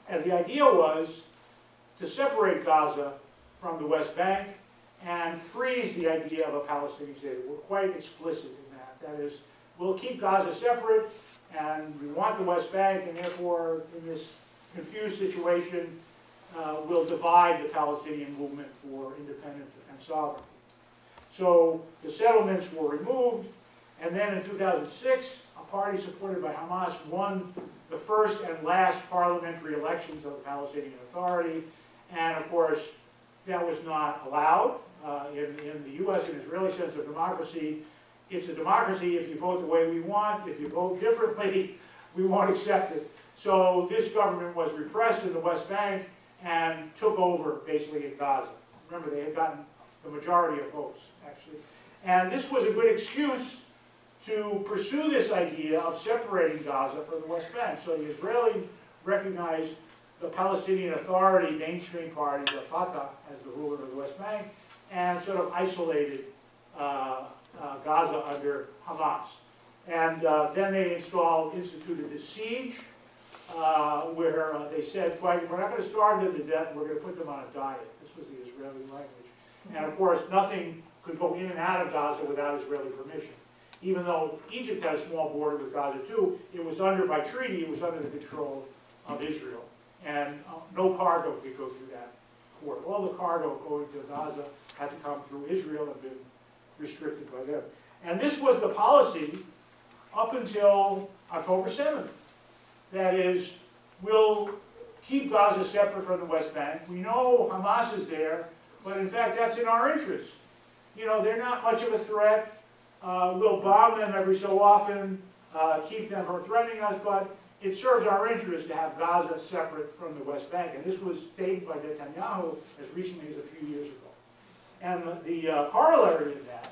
And the idea was to separate Gaza from the West Bank and freeze the idea of a Palestinian state. We're quite explicit in that. That is, we'll keep Gaza separate, and we want the West Bank, and therefore, in this confused situation, we'll divide the Palestinian movement for independence and sovereignty. So the settlements were removed, and then in 2006, a party supported by Hamas won the first and last parliamentary elections of the Palestinian Authority, and of course, that was not allowed. In the US and Israeli sense of democracy, it's a democracy if you vote the way we want. If you vote differently, we won't accept it. So this government was repressed in the West Bank and took over basically in Gaza. Remember, they had gotten the majority of votes, actually. And this was a good excuse to pursue this idea of separating Gaza from the West Bank. So the Israelis recognized the Palestinian Authority mainstream party, the Fatah, as the ruler of the West Bank, and sort of isolated Gaza under Hamas. And then they instituted this siege, where they said, we're not going to starve them to death, we're going to put them on a diet. This was the Israeli language. And of course, nothing could go in and out of Gaza without Israeli permission. Even though Egypt had a small border with Gaza too, it was by treaty, it was under the control of Israel. And no cargo could go through that port. All the cargo going to Gaza had to come through Israel and been restricted by them. And this was the policy up until October 7th. That is, we'll keep Gaza separate from the West Bank. We know Hamas is there, but in fact that's in our interest. You know, they're not much of a threat. We'll bomb them every so often, keep them from threatening us, but it serves our interest to have Gaza separate from the West Bank. And this was stated by Netanyahu as recently as a few years ago. And the corollary of that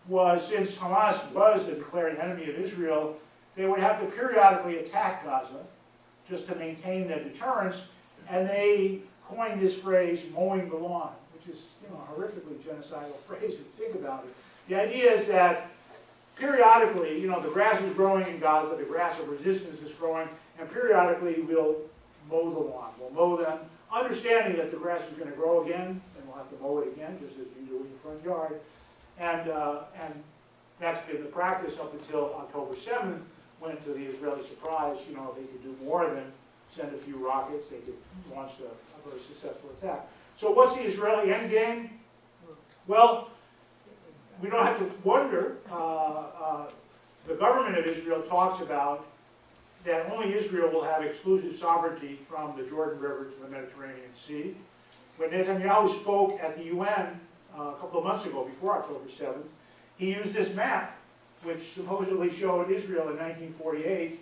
was, since Hamas was a declared enemy of Israel, they would have to periodically attack Gaza just to maintain their deterrence, and they coined this phrase, mowing the lawn, which is, you know, a horrifically genocidal phrase if you think about it. The idea is that periodically, you know, the grass is growing in Gaza, the grass of resistance is growing, and periodically we'll mow the lawn. We'll mow them, understanding that the grass is going to grow again, and we'll have to mow it again, just as you do in your front yard. And that's been the practice up until October 7th, when, to the Israeli surprise, you know, they could do more than send a few rockets. They could launch a very successful attack. So what's the Israeli endgame? Well, we don't have to wonder. The government of Israel talks about that only Israel will have exclusive sovereignty from the Jordan River to the Mediterranean Sea. When Netanyahu spoke at the UN a couple of months ago, before October 7th, he used this map, which supposedly showed Israel in 1948,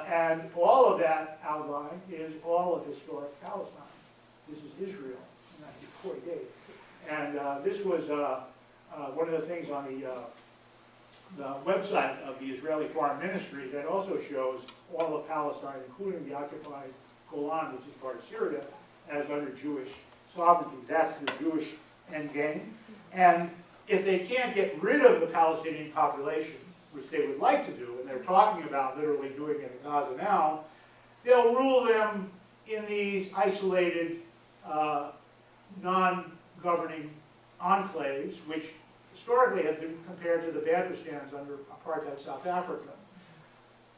and all of that outline is all of historic Palestine. This is Israel in 1948. And this was one of the things on the website of the Israeli Foreign Ministry that also shows all of Palestine, including the occupied Golan, which is part of Syria, as under Jewish sovereignty. That's the Jewish endgame. And if they can't get rid of the Palestinian population, which they would like to do, and they're talking about literally doing it in Gaza now, they'll rule them in these isolated, non-governing enclaves, which historically have been compared to the Bantustan under apartheid South Africa.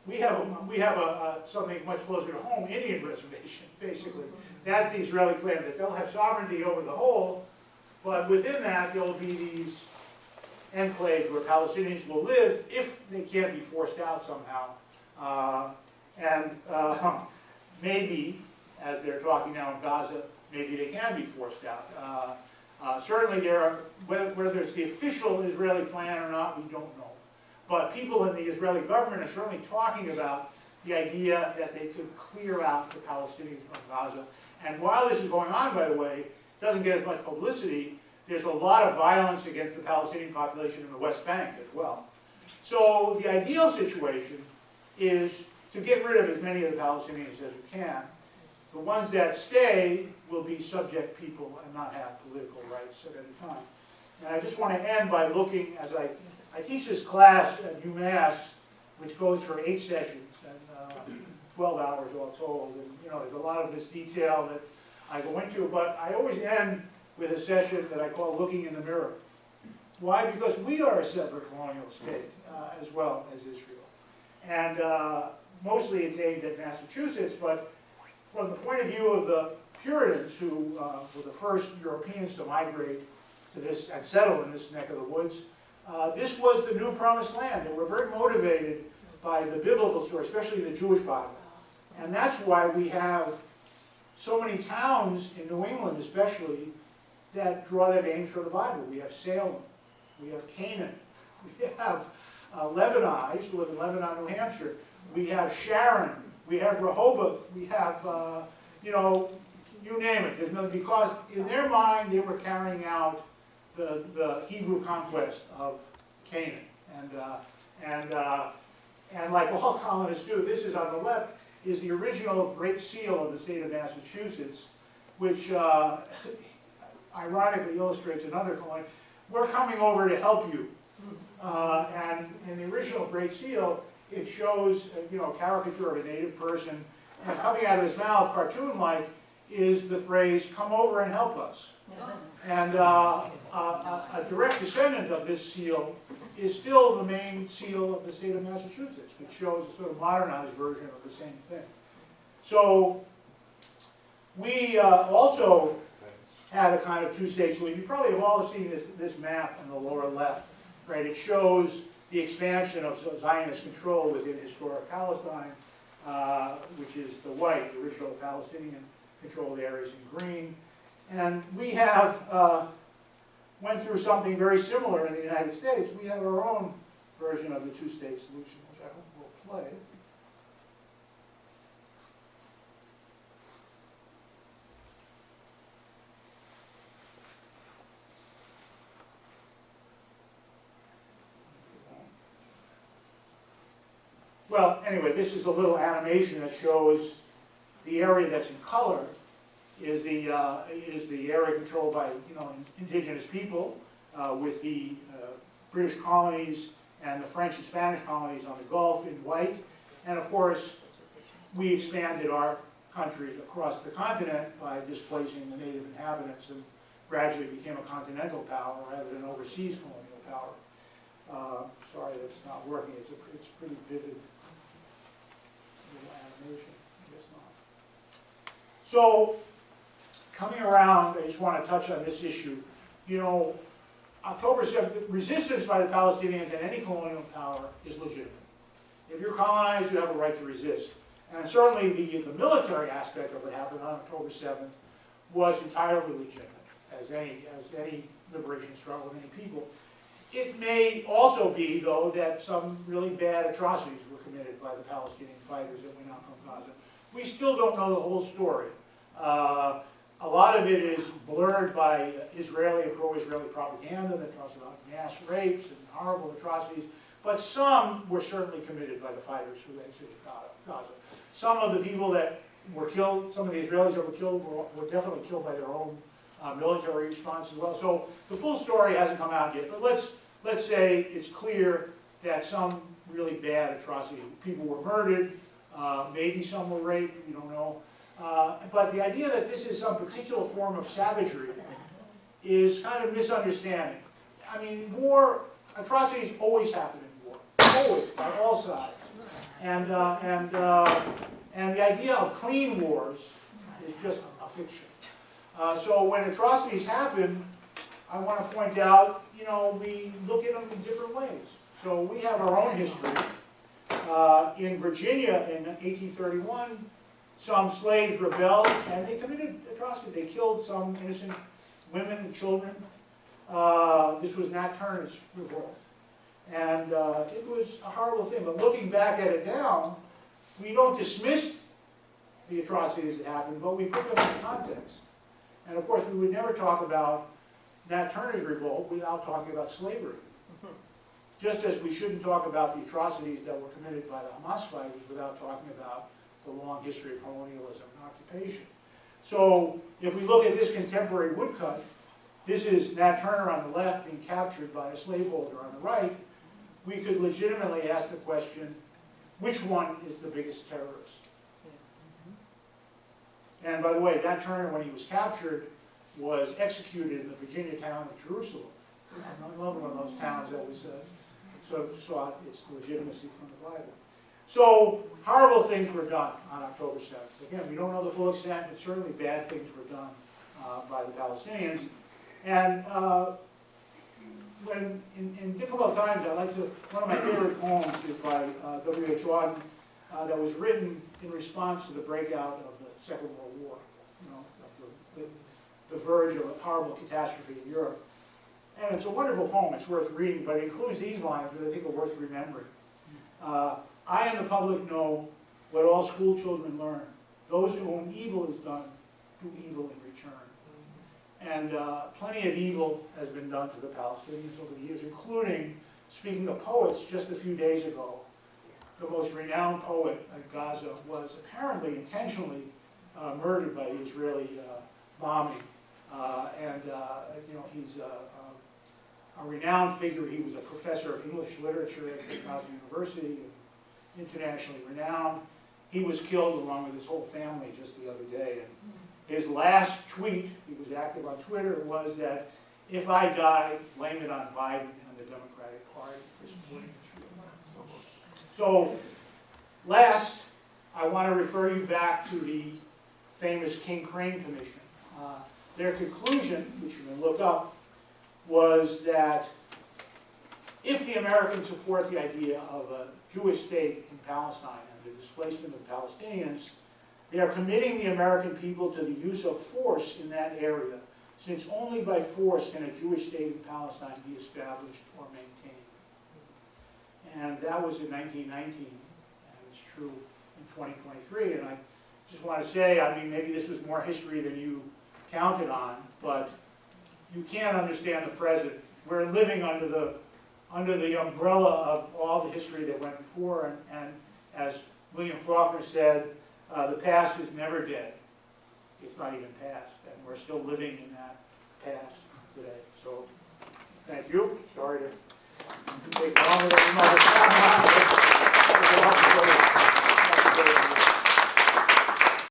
We have something much closer to home, Indian reservation, basically. That's the Israeli plan, that they'll have sovereignty over the whole, but within that there will be these enclaves where Palestinians will live if they can't be forced out somehow. Maybe, as they're talking now in Gaza, maybe they can be forced out. Certainly there are, whether it's the official Israeli plan or not, we don't know. But people in the Israeli government are certainly talking about the idea that they could clear out the Palestinians from Gaza. And while this is going on, by the way, it doesn't get as much publicity. There's a lot of violence against the Palestinian population in the West Bank as well. So the ideal situation is to get rid of as many of the Palestinians as we can. The ones that stay will be subject people and not have political rights at any time. And I just want to end by looking, as I teach this class at UMass, which goes for 8 sessions, and 12 hours all told. And, you know, there's a lot of this detail that I go into, but I always end with a session that I call Looking in the Mirror. Why? Because we are a separate colonial state as well as Israel. And mostly it's aimed at Massachusetts, but from the point of view of the Puritans, who were the first Europeans to migrate to this and settle in this neck of the woods, this was the new promised land. They were very motivated by the biblical story, especially the Jewish Bible. And that's why we have so many towns in New England especially that draw their names from the Bible. We have Salem, we have Canaan, we have Lebanon. I used to live in Lebanon, New Hampshire. We have Sharon, we have Rehoboth, we have, you know, you name it. Because in their mind they were carrying out the Hebrew conquest of Canaan. And like all colonists do, this is on the left, is the original Great Seal of the state of Massachusetts, which ironically illustrates another colony. We're coming over to help you. And in the original Great Seal, it shows you know, a caricature of a native person, and coming out of his mouth, cartoon-like, is the phrase, "Come over and help us." And a direct descendant of this seal is still the main seal of the state of Massachusetts, which shows a sort of modernized version of the same thing. So we also had a kind of two-state solution. You probably have all seen this map on the lower left, right? It shows the expansion of Zionist control within historic Palestine, which is the white, the original Palestinian controlled areas in green. And we have went through something very similar in the United States. We have our own version of the two-state solution, which I hope will play. Well, anyway, this is a little animation that shows the area that's in color is the area controlled by, you know, indigenous people, with the British colonies and the French and Spanish colonies on the Gulf in white. And of course, we expanded our country across the continent by displacing the native inhabitants and gradually became a continental power rather than overseas colonial power. Sorry, that's not working. It's pretty vivid little animation. I guess not. So, coming around, I just want to touch on this issue. You know, October 7th, resistance by the Palestinians and any colonial power is legitimate. If you're colonized, you have a right to resist. And certainly the military aspect of what happened on October 7th was entirely legitimate, as any liberation struggle of any people. It may also be, though, that some really bad atrocities were committed by the Palestinian fighters that went out from Gaza. We still don't know the whole story. A lot of it is blurred by Israeli and pro-Israeli propaganda that talks about mass rapes and horrible atrocities, but some were certainly committed by the fighters who exited Gaza. Some of the people that were killed, some of the Israelis that were killed were definitely killed by their own military response as well. So the full story hasn't come out yet, but let's say it's clear that some really bad atrocities, people were murdered, maybe some were raped, we don't know. But the idea that this is some particular form of savagery is kind of misunderstanding. I mean, war, atrocities always happen in war, always, by all sides. And the idea of clean wars is just a fiction. So when atrocities happen, I want to point out, you know, we look at them in different ways. So we have our own history. In Virginia in 1831, some slaves rebelled and they committed atrocities. They killed some innocent women and children. This was Nat Turner's revolt. And it was a horrible thing. But looking back at it now, we don't dismiss the atrocities that happened, but we put them in context. And of course, we would never talk about Nat Turner's revolt without talking about slavery. Just as we shouldn't talk about the atrocities that were committed by the Hamas fighters without talking about the long history of colonialism and occupation. So if we look at this contemporary woodcut, this is Nat Turner on the left being captured by a slaveholder on the right. We could legitimately ask the question, which one is the biggest terrorist? And by the way, Nat Turner, when he was captured, was executed in the Virginia town of Jerusalem. Another one of those towns that was sort of sought its legitimacy from the Bible. So horrible things were done on October 7th. Again, we don't know the full extent, but certainly bad things were done by the Palestinians. And when in difficult times, I like to, one of my favorite poems is by W.H. Auden that was written in response to the breakout of the Second World War, you know, the verge of a horrible catastrophe in Europe. And it's a wonderful poem, it's worth reading, but it includes these lines that I think are worth remembering. I and the public know what all school children learn. Those to whom evil is done, do evil in return. And plenty of evil has been done to the Palestinians over the years, including, speaking of poets, just a few days ago, the most renowned poet in Gaza was apparently intentionally murdered by the Israeli bombing. You know, he's a renowned figure. He was a professor of English literature at Gaza University, internationally renowned. He was killed along with his whole family just the other day. And his last tweet, he was active on Twitter, was that if I die, blame it on Biden and the Democratic Party for supporting Israel. So, last, I want to refer you back to the famous King Crane Commission. Their conclusion, which you can look up, was that if the Americans support the idea of a Jewish state in Palestine and the displacement of Palestinians, they are committing the American people to the use of force in that area, since only by force can a Jewish state in Palestine be established or maintained. And that was in 1919, and it's true in 2023. And I just want to say, I mean, maybe this was more history than you counted on, but you can't understand the present. We're living under the umbrella of all the history that went before, and as William Faulkner said, the past is never dead. It's not even past, and we're still living in that past today. So, thank you. Sorry to take longer than you might have.